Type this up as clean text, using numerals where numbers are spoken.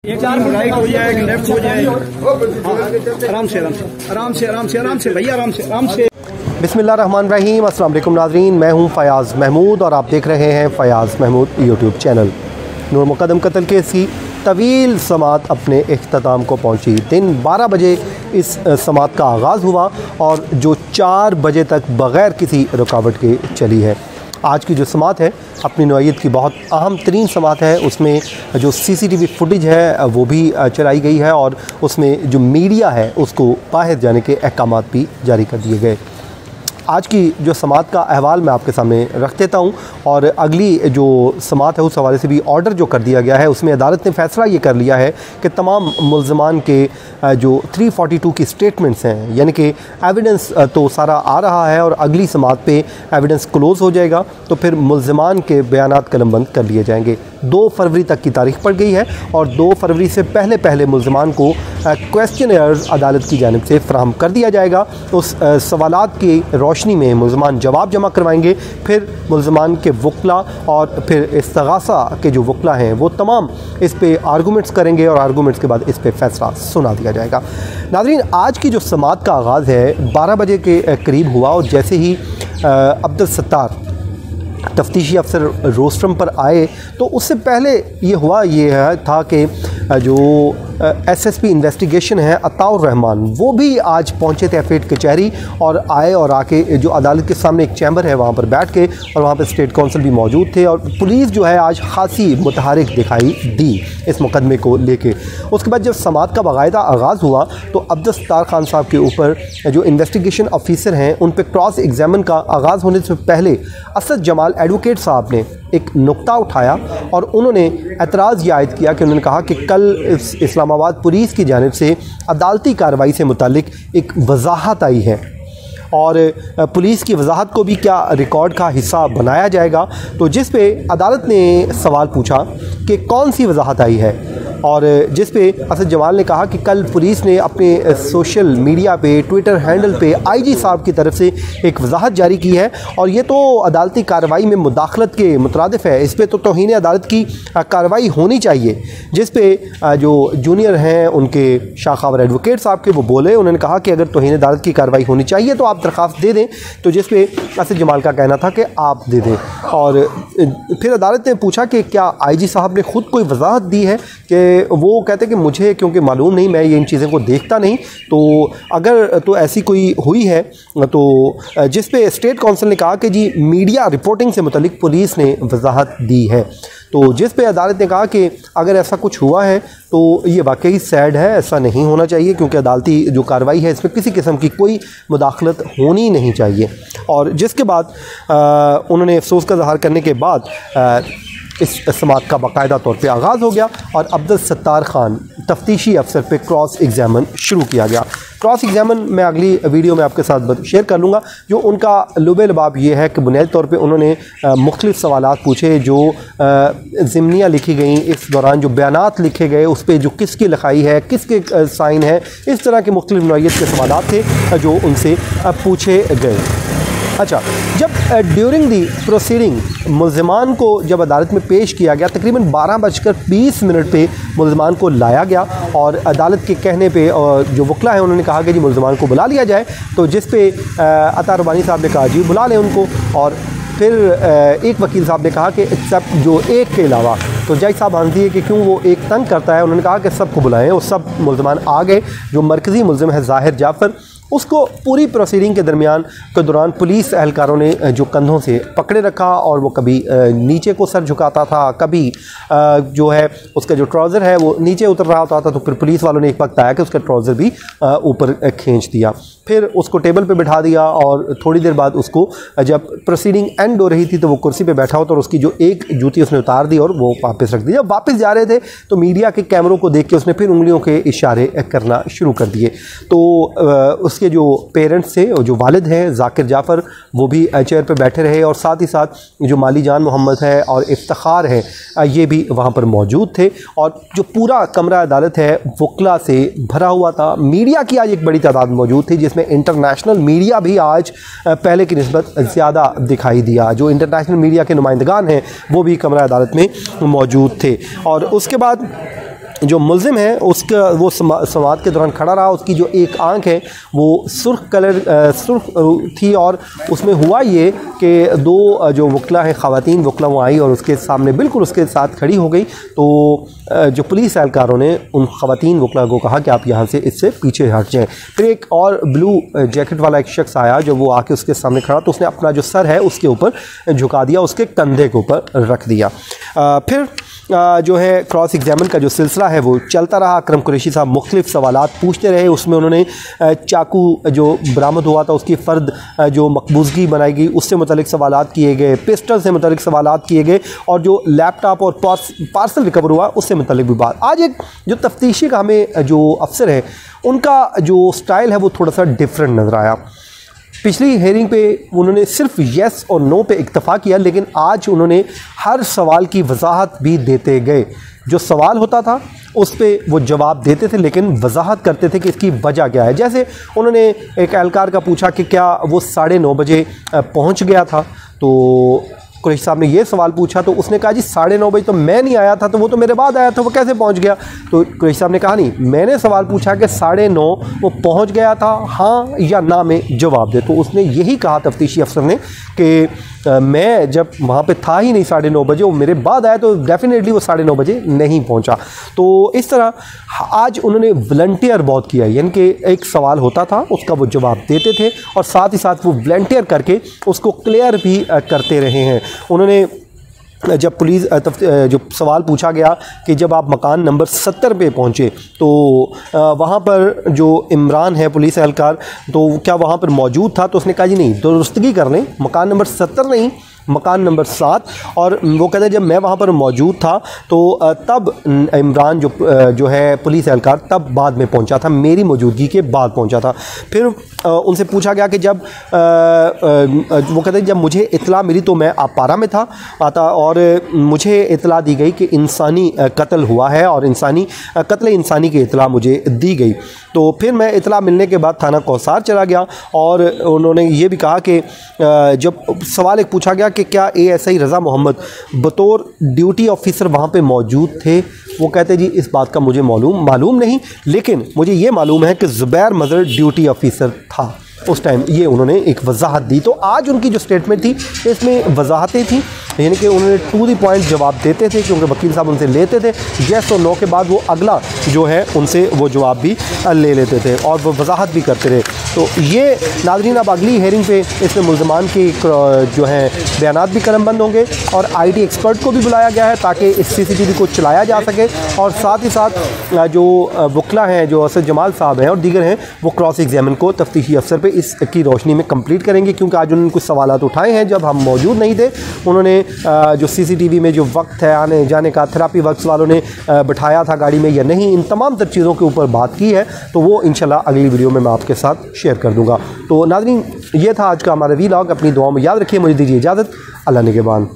एक राइट हो जाए, एक लेफ्ट हो जाए। आराम से आराम से आराम से आराम से आराम से भैया, आराम से आराम से। बिस्मिल्लाहिर्रहमानिर्रहीम। अस्सलाम वालेकुम नाज़रीन, मैं हूं फ़याज़ महमूद और आप देख रहे हैं फ़याज़ महमूद यूट्यूब चैनल। नूर मुक़द्दम कत्ल केस की तवील समाअत अपने इख्तिताम को पहुंची। दिन 12 बजे इस समाअत का आगाज़ हुआ और जो 4 बजे तक बग़ैर किसी रुकावट के चली है। आज की जो समाअत है अपनी नौइयत की बहुत अहम तरीन समाअत है। उसमें जो CCTV फुटेज है वो भी चलाई गई है और उसमें जो मीडिया है उसको बाहर जाने के अहकामात भी जारी कर दिए गए। आज की जो समाअत का अहवाल मैं आपके सामने रख देता हूँ और अगली जो समाअत है उस हवाले से भी ऑर्डर जो कर दिया गया है उसमें अदालत ने फ़ैसला ये कर लिया है कि तमाम मुल्ज़मान के जो 342 की स्टेटमेंट्स हैं, यानी कि एविडेंस तो सारा आ रहा है और अगली समाअत पे एविडेंस क्लोज़ हो जाएगा, तो फिर मुल्ज़मान के बयानात कलमबंद कर लिए जाएंगे। 2 फरवरी तक की तारीख़ पड़ गई है और 2 फरवरी से पहले मुल्ज़मान को क्वेश्चनर्स अदालत की जानिब से फ़राहम कर दिया जाएगा। उस सवालात की रोशनी में मुल्ज़मान जवाब जमा करवाएंगे, फिर मुल्ज़मान के वकला और फिर इस्तग़ासा के जो वकला हैं वो तमाम इस पे आर्गूमेंट्स करेंगे और आर्गूमेंट्स के बाद इस पे फ़ैसला सुना दिया जाएगा। नाज़रीन, आज की जो समाअत का आगाज़ है 12 बजे के करीब हुआ और जैसे ही अब्दुल सत्तार तफ्तीशी अफसर रोस्ट्रम पर आए तो उससे पहले ये था कि जो SSP इन्वेस्टिगेशन है अताउर रहमान वो भी आज पहुंचे थे F8 कचहरी और आए और आके जो अदालत के सामने एक चैम्बर है वहां पर बैठ के, और वहां पर स्टेट काउंसिल भी मौजूद थे और पुलिस जो है आज खासी मुतहरिक दिखाई दी इस मुकदमे को लेके। उसके बाद जब समाअत का बाकायदा आगाज़ हुआ तो अब्दुल सत्तार खान साहब के ऊपर जो इन्वेस्टिगेशन ऑफिसर हैं उन पर क्रॉस एग्जामिन का आगाज़ होने से पहले असद जमाल एडवोकेट साहब ने एक नुक्ता उठाया और उन्होंने एतराज़ ये आयद किया कि उन्होंने कहा कि कल इस्लामाबाद पुलिस की जानिब से अदालती कार्रवाई से मुतालिक एक वजाहत आई है और पुलिस की वजाहत को भी क्या रिकॉर्ड का हिस्सा बनाया जाएगा। तो जिस पे अदालत ने सवाल पूछा कि कौन सी वजाहत आई है और जिस पे असद जमाल ने कहा कि कल पुलिस ने अपने सोशल मीडिया पे ट्विटर हैंडल पे IG साहब की तरफ से एक वजाहत जारी की है और ये तो अदालती कार्रवाई में मुदाखलत के मुतरादिफ है, इस पर तो तौहीन अदालत की कार्रवाई होनी चाहिए। जिस पे जो जूनियर हैं उनके शाखावर एडवोकेट साहब के वो बोले, उन्होंने कहा कि अगर तौहीन अदालत की कार्रवाई होनी चाहिए तो आप दरख्वास्त दे दें। तो जिस पे असद जमाल का कहना था कि आप दे दें और फिर अदालत ने पूछा कि क्या IG साहब ने ख़ुद कोई वजाहत दी है कि वो कहते कि मुझे क्योंकि मालूम नहीं, मैं ये इन चीज़ों को देखता नहीं, तो अगर तो ऐसी कोई हुई है तो जिस पे स्टेट काउंसिल ने कहा कि जी मीडिया रिपोर्टिंग से मुतालिक पुलिस ने वजाहत दी है। तो जिस पे अदालत ने कहा कि अगर ऐसा कुछ हुआ है तो ये वाकई सैड है, ऐसा नहीं होना चाहिए क्योंकि अदालती जो कार्रवाई है इसमें किसी किस्म की कोई मुदाखलत होनी नहीं चाहिए। और जिसके बाद उन्होंने अफसोस का इज़हार करने के बाद इस समाअत का बाकायदा तौर पे आगाज़ हो गया और अब्दुल सत्तार खान तफ्तीशी अफसर पे क्रॉस एग्जामिन शुरू किया गया। क्रॉस एग्जामिन मैं अगली वीडियो में आपके साथ शेयर कर लूँगा। जो उनका लुबे लबाब ये है कि बुनियादी तौर पे उन्होंने मुख्तलिफ़ सवालात पूछे, जो ज़िम्नियाँ लिखी गई, इस दौरान जो बयानात लिखे गए उस पर जो किसकी लिखाई है, किसके साइन है, इस तरह के मुख्तलिफ़ नौइयत के सवालात थे जो उनसे पूछे गए। अच्छा, जब ड्यूरिंग दी प्रोसीडिंग मुल्ज़मान को जब अदालत में पेश किया गया तकरीबन 12:20 पे मुल्ज़मान को लाया गया और अदालत के कहने पे जो वकला है उन्होंने कहा कि जी मुल्ज़मान को बुला लिया जाए। तो जिस पे अता रब्बानी साहब ने कहा जी बुला लें उनको, और फिर एक वकील साहब ने कहा कि एक्सेप्ट जो एक के अलावा, तो जज साहब आंदी है कि क्यों वो एक तंग करता है, उन्होंने कहा कि सबको बुलाएं और सब मुल्ज़मान आ गए। जो मरकज़ी मुल्ज़िम है ज़ाहिर जाफ़र, उसको पूरी प्रोसीडिंग के दौरान पुलिस एहलकारों ने जो कंधों से पकड़े रखा और वो कभी नीचे को सर झुकाता था, कभी जो है उसका जो ट्राउज़र है वो नीचे उतर रहा होता था, तो फिर पुलिस वालों ने एक वक्त आया कि उसका ट्राउज़र भी ऊपर खींच दिया, फिर उसको टेबल पे बिठा दिया और थोड़ी देर बाद उसको जब प्रोसीडिंग एंड हो रही थी तो वो कुर्सी पे बैठा हो तो उसकी जो एक जूती उसने उतार दी और वो वापस रख दी। जब वापस जा रहे थे तो मीडिया के कैमरों को देख के उसने फिर उंगलियों के इशारे करना शुरू कर दिए। तो उसके जो पेरेंट्स थे, जो वालिद हैं ज़ाकिर जाफ़र, वो भी चेयर पे बैठे रहे और साथ ही साथ जो माली जान मोहम्मद है और इफ्तिखार है ये भी वहाँ पर मौजूद थे। और जो पूरा कमरा अदालत है वकला से भरा हुआ था। मीडिया की आज एक बड़ी तादाद मौजूद थी जिसमें इंटरनेशनल मीडिया भी आज पहले की निस्बत ज़्यादा दिखाई दिया। जो इंटरनेशनल मीडिया के नुमाइंदगान हैं वो भी कमरा अदालत में मौजूद थे। और उसके बाद जो मुल्ज़िम है उसका वो समाअत के दौरान खड़ा रहा, उसकी जो एक आंख है वो सुर्ख थी और उसमें हुआ ये कि दो जो वकला हैं, ख़वातीन वकला, वो आई और उसके सामने बिल्कुल उसके साथ खड़ी हो गई। तो जो पुलिस एहलकारों ने उन ख़वातीन वकला को कहा कि आप यहाँ से इससे पीछे हट जाएँ। फिर एक और ब्लू जैकेट वाला एक शख्स आया, जो वो आके उसके सामने खड़ा, तो उसने अपना जो सर है उसके ऊपर झुका दिया, उसके कंधे के ऊपर रख दिया। फिर जो है क्रॉस एग्जामिन का जो सिलसिला है वो चलता रहा। अकरम कुरैशी साहब मुख्तलिफ सवालात पूछते रहे। उसमें उन्होंने चाकू जो बरामद हुआ था उसकी फ़र्द जो मकबूजगी बनाई गई उससे मुतल्लिक सवालात किए गए, पिस्टल से मुतल्लिक सवालात किए गए और जो लैपटॉप और पार्सल रिकवर हुआ उससे मुतल्लिक भी बात। आज एक जो तफ्तीशी का हमें जो अफसर है उनका जो स्टाइल है वो थोड़ा सा डिफरेंट नज़र आया। पिछली हेयरिंग पे उन्होंने सिर्फ येस और नो पे इक्तफ़ा किया, लेकिन आज उन्होंने हर सवाल की वजाहत भी देते गए। जो सवाल होता था उस पर वो जवाब देते थे, लेकिन वजाहत करते थे कि इसकी वजह क्या है। जैसे उन्होंने एक एहलकार का पूछा कि क्या वो 9:30 बजे पहुंच गया था, तो कुरैशी साहब ने ये सवाल पूछा तो उसने कहा जी 9:30 बजे तो मैं नहीं आया था, तो वो तो मेरे बाद आया था, वो कैसे पहुंच गया। तो कुरैशी साहब ने कहा नहीं, मैंने सवाल पूछा कि 9:30 वो पहुंच गया था, हाँ या ना में जवाब दे। तो उसने यही कहा तफ्तीशी अफसर ने कि मैं जब वहाँ पे था ही नहीं 9:30 बजे, वो मेरे बाद आया, तो डेफिनेटली वो 9:30 बजे नहीं पहुँचा। तो इस तरह आज उन्होंने वॉलंटियर बहुत किया, यानी कि एक सवाल होता था उसका वो जवाब देते थे और साथ ही साथ वो वॉलंटियर करके उसको क्लियर भी करते रहे हैं। उन्होंने जब पुलिस जो सवाल पूछा गया कि जब आप मकान नंबर 70 पे पहुँचे तो वहाँ पर जो इमरान है पुलिस एहलकार, तो क्या वहाँ पर मौजूद था, तो उसने कहा जी नहीं, दुरुस्तगी कर लें, मकान नंबर 70 नहीं, मकान नंबर 7। और वो कहते हैं जब मैं वहाँ पर मौजूद था तो तब इमरान जो है पुलिस एहलकार तब बाद में पहुँचा था, मेरी मौजूदगी के बाद पहुँचा था। फिर उनसे पूछा गया कि जब वो कहते हैं जब मुझे इत्तला मिली तो मैं अपारा में था और मुझे इत्तला दी गई कि इंसानी कत्ल हुआ है और कत्ल इंसानी की इत्तला मुझे दी गई। तो फिर मैं इत्तला मिलने के बाद थाना कौसार चला गया और उन्होंने ये भी कहा कि जब सवाल एक पूछा गया कि क्या ASI रज़ा मोहम्मद बतौर ड्यूटी ऑफिसर वहाँ पे मौजूद थे, वो कहते जी इस बात का मुझे मालूम नहीं, लेकिन मुझे ये मालूम है कि ज़ुबैर मज़हर ड्यूटी ऑफिसर था उस टाइम। ये उन्होंने एक वजाहत दी। तो आज उनकी जो स्टेटमेंट थी इसमें वजाहतें थी, यानी कि उन्होंने टू द पॉइंट जवाब देते थे, क्योंकि वकील साहब उनसे लेते थे येस और नो के बाद वो अगला जो है उनसे वो जवाब भी ले लेते थे और वो वजाहत भी करते रहे। तो ये नाज़रीन अब अगली हेयरिंग पे इसमें मुल्ज़मान की जो है बयानात भी कलमबंद होंगे और IT एक्सपर्ट को भी बुलाया गया है ताकि इस CCTV को चलाया जा सके और साथ ही साथ जो वकला हैं, जो असद जमाल साहब हैं और दीगर हैं, वो क्रॉस एग्जामिन को तफ्तीशी अफसर पे इसकी रोशनी में कंप्लीट करेंगे, क्योंकि आज उन्होंने कुछ सवालात उठाए हैं जब हम मौजूद नहीं थे। उन्होंने जो CCTV में जो वक्त है आने जाने का, थेरापी वर्क्स वालों ने बिठाया था गाड़ी में या नहीं, इन तमाम तर चीज़ों के ऊपर बात की है। तो वो इंशाल्लाह अगली वीडियो में मैं आपके साथ शेयर कर दूँगा। तो नाज़रीन ये था आज का हमारा वीलॉग। अपनी दुआओं में याद रखिए। मुझे दीजिए इजाज़त। अल्लाह निगहबान।